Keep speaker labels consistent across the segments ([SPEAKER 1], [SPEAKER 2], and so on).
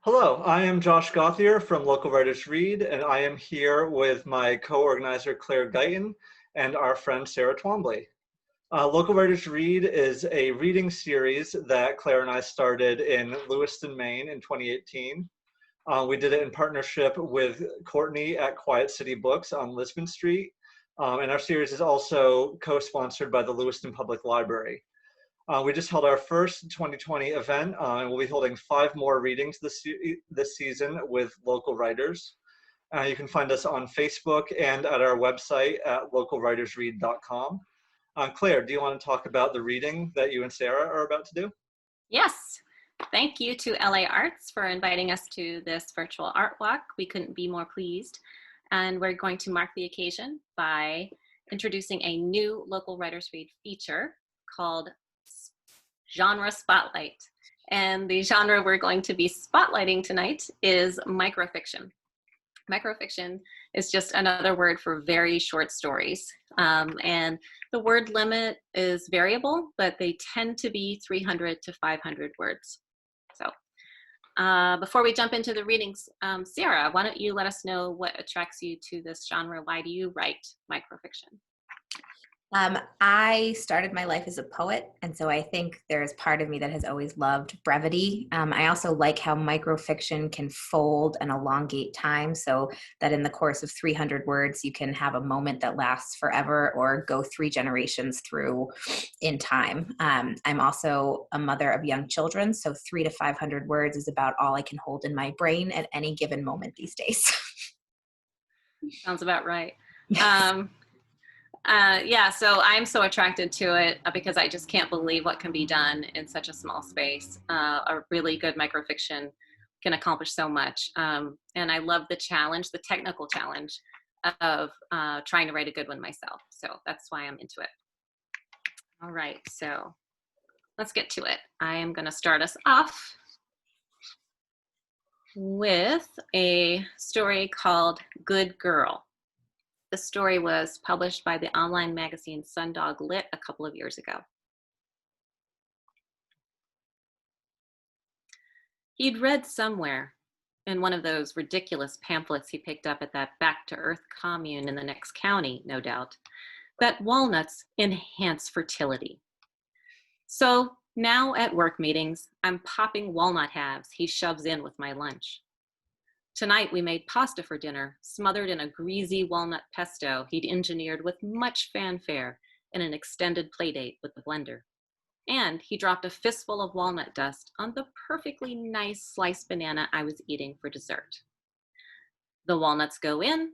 [SPEAKER 1] Hello, I am Josh Gothier from Local Writers Read, and I am here with my co-organizer Claire Guyton and our friend Sarah Twombly. Local Writers Read is a reading series that Claire and I started in Lewiston, Maine in 2018. We did it in partnership with Courtney at Quiet City Books on Lisbon Street, and our series is also co-sponsored by the Lewiston Public Library. We just held our first 2020 event, and we'll be holding 5 more readings this season with local writers. You can find us on Facebook and at our website at localwritersread.com. Claire, do you want to talk about the reading that you and Sarah are about to do?
[SPEAKER 2] Yes. Thank you to LA Arts for inviting us to this virtual art walk. We couldn't be more pleased. And we're going to mark the occasion by introducing a new Local Writers Read feature called Genre Spotlight. And the genre we're going to be spotlighting tonight is microfiction. Microfiction is just another word for very short stories. And the word limit is variable, but they tend to be 300 to 500 words. So before we jump into the readings, Sarah, why don't you let us know what attracts you to this genre? Why do you write microfiction?
[SPEAKER 3] I started my life as a poet, and so I think there's part of me that has always loved brevity. I also like how microfiction can fold and elongate time so that in the course of 300 words, you can have a moment that lasts forever or go 3 generations through in time. I'm also a mother of young children, so 300 to 500 words is about all I can hold in my brain at any given moment these days.
[SPEAKER 2] Sounds about right. Yeah, so I'm so attracted to it because I just can't believe what can be done in such a small space. A really good microfiction can accomplish so much. And I love the challenge, the technical challenge of trying to write a good one myself. So that's why I'm into it. All right, so let's get to it. I am going to start us off with a story called Good Girl. The story was published by the online magazine Sundog Lit a couple of years ago. He'd read somewhere in one of those ridiculous pamphlets he picked up at that Back to Earth commune in the next county, no doubt, that walnuts enhance fertility. So now at work meetings, I'm popping walnut halves he shoves in with my lunch. Tonight we made pasta for dinner, smothered in a greasy walnut pesto he'd engineered with much fanfare in an extended playdate with the blender. And he dropped a fistful of walnut dust on the perfectly nice sliced banana I was eating for dessert. The walnuts go in,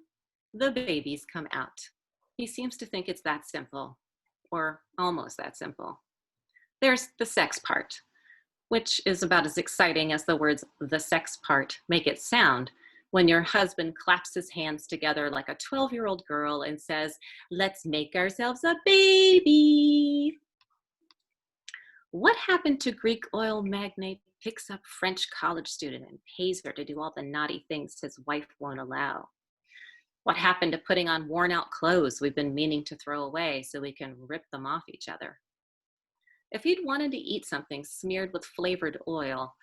[SPEAKER 2] the babies come out. He seems to think it's that simple, or almost that simple. There's the sex part, which is about as exciting as the words "the sex part" make it sound when your husband claps his hands together like a 12-year-old girl and says, "Let's make ourselves a baby." What happened to Greek oil magnate picks up French college student and pays her to do all the naughty things his wife won't allow? What happened to putting on worn-out clothes we've been meaning to throw away so we can rip them off each other? If he'd wanted to eat something smeared with flavored oil,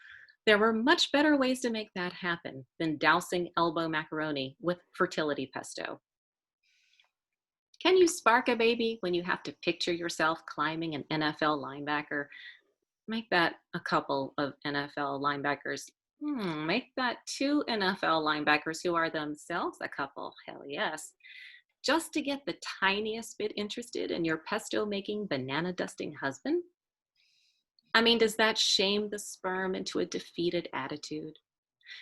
[SPEAKER 2] there were much better ways to make that happen than dousing elbow macaroni with fertility pesto. Can you spark a baby when you have to picture yourself climbing an NFL linebacker? Make that a couple of NFL linebackers. Make that 2 NFL linebackers who are themselves a couple. Hell yes. Just to get the tiniest bit interested in your pesto-making, banana-dusting husband? I mean, does that shame the sperm into a defeated attitude?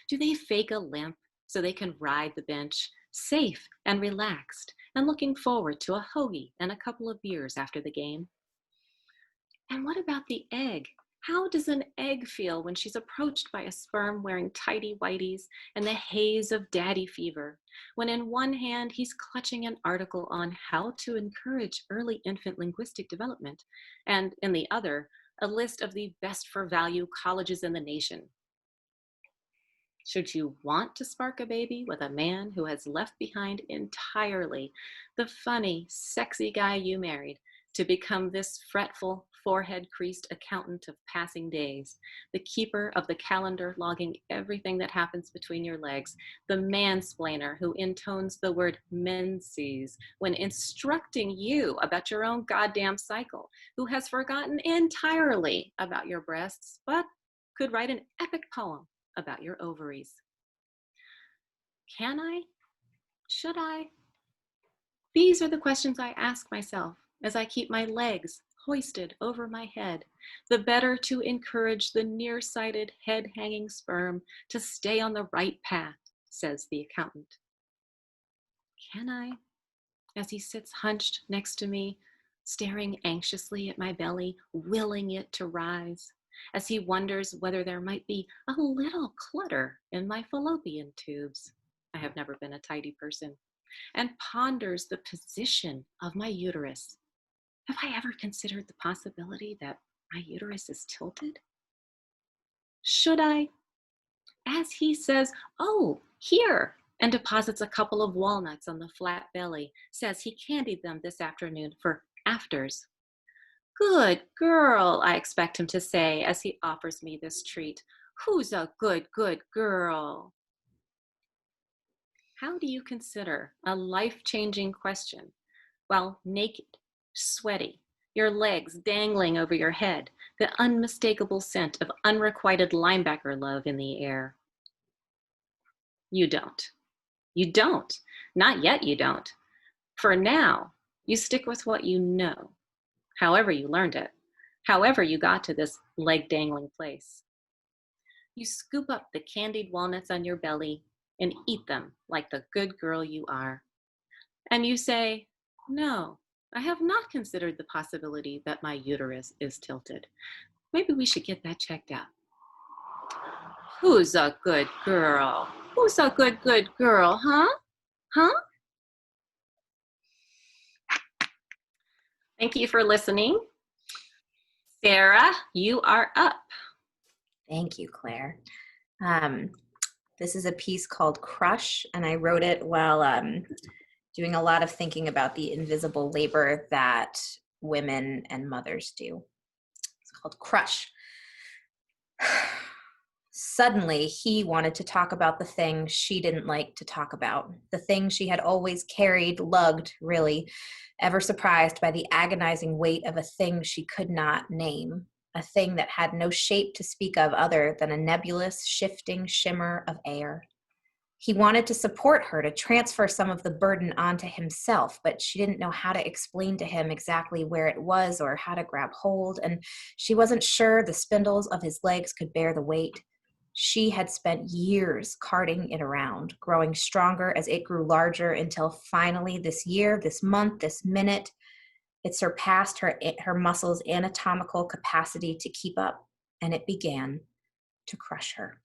[SPEAKER 2] Do they fake a limp so they can ride the bench, safe and relaxed, and looking forward to a hoagie and a couple of beers after the game? And what about the egg? How does an egg feel when she's approached by a sperm wearing tidy whities and the haze of daddy fever, when in one hand he's clutching an article on how to encourage early infant linguistic development, and in the other, a list of the best for value colleges in the nation? Should you want to spark a baby with a man who has left behind entirely the funny, sexy guy you married to become this fretful, forehead-creased accountant of passing days, the keeper of the calendar logging everything that happens between your legs, the mansplainer who intones the word menses when instructing you about your own goddamn cycle, who has forgotten entirely about your breasts, but could write an epic poem about your ovaries. Can I? Should I? These are the questions I ask myself as I keep my legs hoisted over my head, the better to encourage the nearsighted head-hanging sperm to stay on the right path, says the accountant. Can I? As he sits hunched next to me, staring anxiously at my belly, willing it to rise, as he wonders whether there might be a little clutter in my fallopian tubes. I have never been a tidy person. And ponders the position of my uterus. Have I ever considered the possibility that my uterus is tilted? Should I? As he says, "Oh, here," and deposits a couple of walnuts on the flat belly, says he candied them this afternoon for afters. "Good girl," I expect him to say as he offers me this treat. "Who's a good girl?" How do you consider a life-changing question while naked, sweaty, your legs dangling over your head, the unmistakable scent of unrequited linebacker love in the air? You don't. You don't. Not yet you don't. For now, you stick with what you know, however you learned it, however you got to this leg-dangling place. You scoop up the candied walnuts on your belly and eat them like the good girl you are. And you say, "No, I have not considered the possibility that my uterus is tilted. Maybe we should get that checked out." Who's a good girl? Who's a good girl, huh? Huh? Thank you for listening. Sarah, you are up.
[SPEAKER 3] Thank you, Claire. This is a piece called Crush, and I wrote it while doing a lot of thinking about the invisible labor that women and mothers do. It's called Crush. Suddenly, he wanted to talk about the thing she didn't like to talk about, the thing she had always carried, lugged, really, ever surprised by the agonizing weight of a thing she could not name, a thing that had no shape to speak of other than a nebulous, shifting shimmer of air. He wanted to support her, to transfer some of the burden onto himself, but she didn't know how to explain to him exactly where it was or how to grab hold, and she wasn't sure the spindles of his legs could bear the weight. She had spent years carting it around, growing stronger as it grew larger until finally this year, this month, this minute, it surpassed her muscles' anatomical capacity to keep up, and it began to crush her.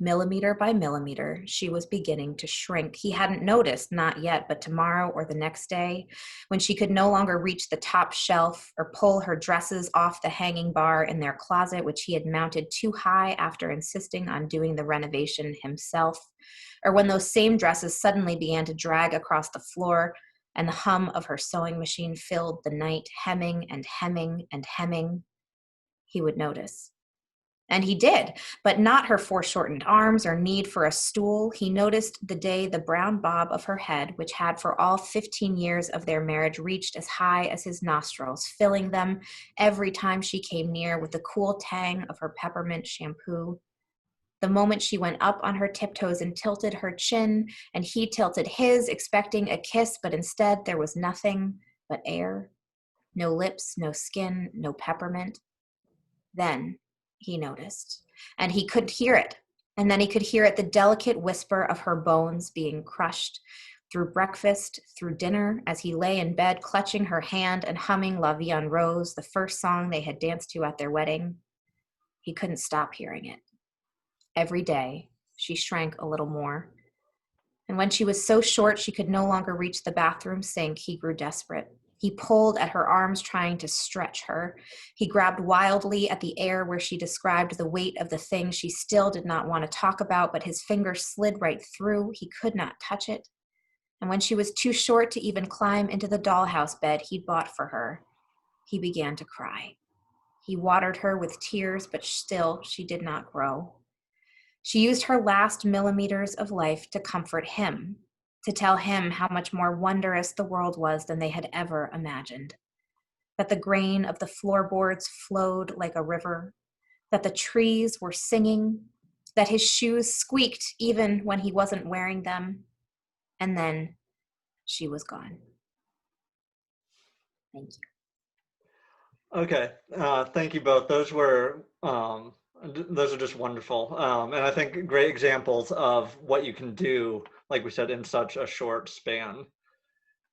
[SPEAKER 3] Millimeter by millimeter, she was beginning to shrink. He hadn't noticed, not yet, but tomorrow or the next day, when she could no longer reach the top shelf or pull her dresses off the hanging bar in their closet, which he had mounted too high after insisting on doing the renovation himself, or when those same dresses suddenly began to drag across the floor and the hum of her sewing machine filled the night, hemming and hemming and hemming, he would notice. And he did, but not her foreshortened arms or need for a stool. He noticed the day the brown bob of her head, which had for all 15 years of their marriage reached as high as his nostrils, filling them every time she came near with the cool tang of her peppermint shampoo. The moment she went up on her tiptoes and tilted her chin, and he tilted his, expecting a kiss, but instead there was nothing but air. No lips, no skin, no peppermint. Then he noticed, and he could hear it. And then he could hear it, the delicate whisper of her bones being crushed through breakfast, through dinner, as he lay in bed, clutching her hand and humming La Vie en Rose, the first song they had danced to at their wedding. He couldn't stop hearing it. Every day, she shrank a little more. And when she was so short she could no longer reach the bathroom sink, he grew desperate. He pulled at her arms, trying to stretch her. He grabbed wildly at the air where she described the weight of the thing she still did not want to talk about, but his fingers slid right through. He could not touch it. And when she was too short to even climb into the dollhouse bed he'd bought for her, he began to cry. He watered her with tears, but still she did not grow. She used her last millimeters of life to comfort him, to tell him how much more wondrous the world was than they had ever imagined. That the grain of the floorboards flowed like a river, that the trees were singing, that his shoes squeaked even when he wasn't wearing them. And then she was gone. Thank you.
[SPEAKER 1] Okay, thank you both. Those were those are just wonderful, and I think great examples of what you can do, like we said, in such a short span.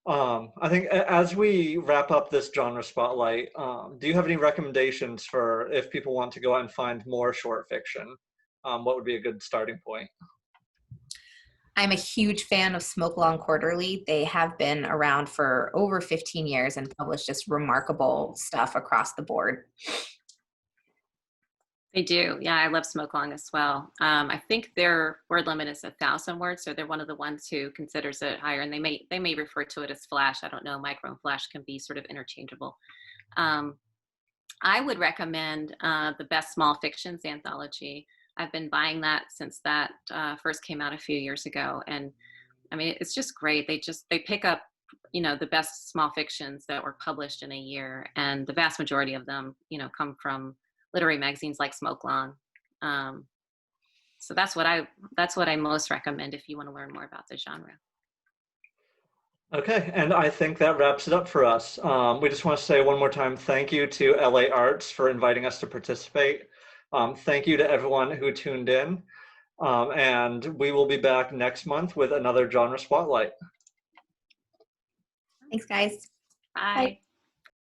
[SPEAKER 1] I think as we wrap up this genre spotlight, do you have any recommendations for if people want to go out and find more short fiction? What would be a good starting point?
[SPEAKER 3] I'm a huge fan of Smoke Long Quarterly. They have been around for over 15 years and publish just remarkable stuff across the board.
[SPEAKER 2] They do. Yeah, I love Smoke Long as well. I think their word limit is 1,000 words, so they're one of the ones who considers it higher, and they may refer to it as flash. I don't know. Micro and flash can be sort of interchangeable. I would recommend the Best Small Fictions anthology. I've been buying that since that first came out a few years ago, and I mean it's just great. They pick up, you know, the best small fictions that were published in a year, and the vast majority of them, you know, come from literary magazines like Smoke Long. So that's what I most recommend if you want to learn more about the genre.
[SPEAKER 1] Okay, and I think that wraps it up for us. We just want to say one more time, thank you to LA Arts for inviting us to participate. Thank you to everyone who tuned in, and we will be back next month with another genre spotlight.
[SPEAKER 3] Thanks, guys.
[SPEAKER 2] Bye.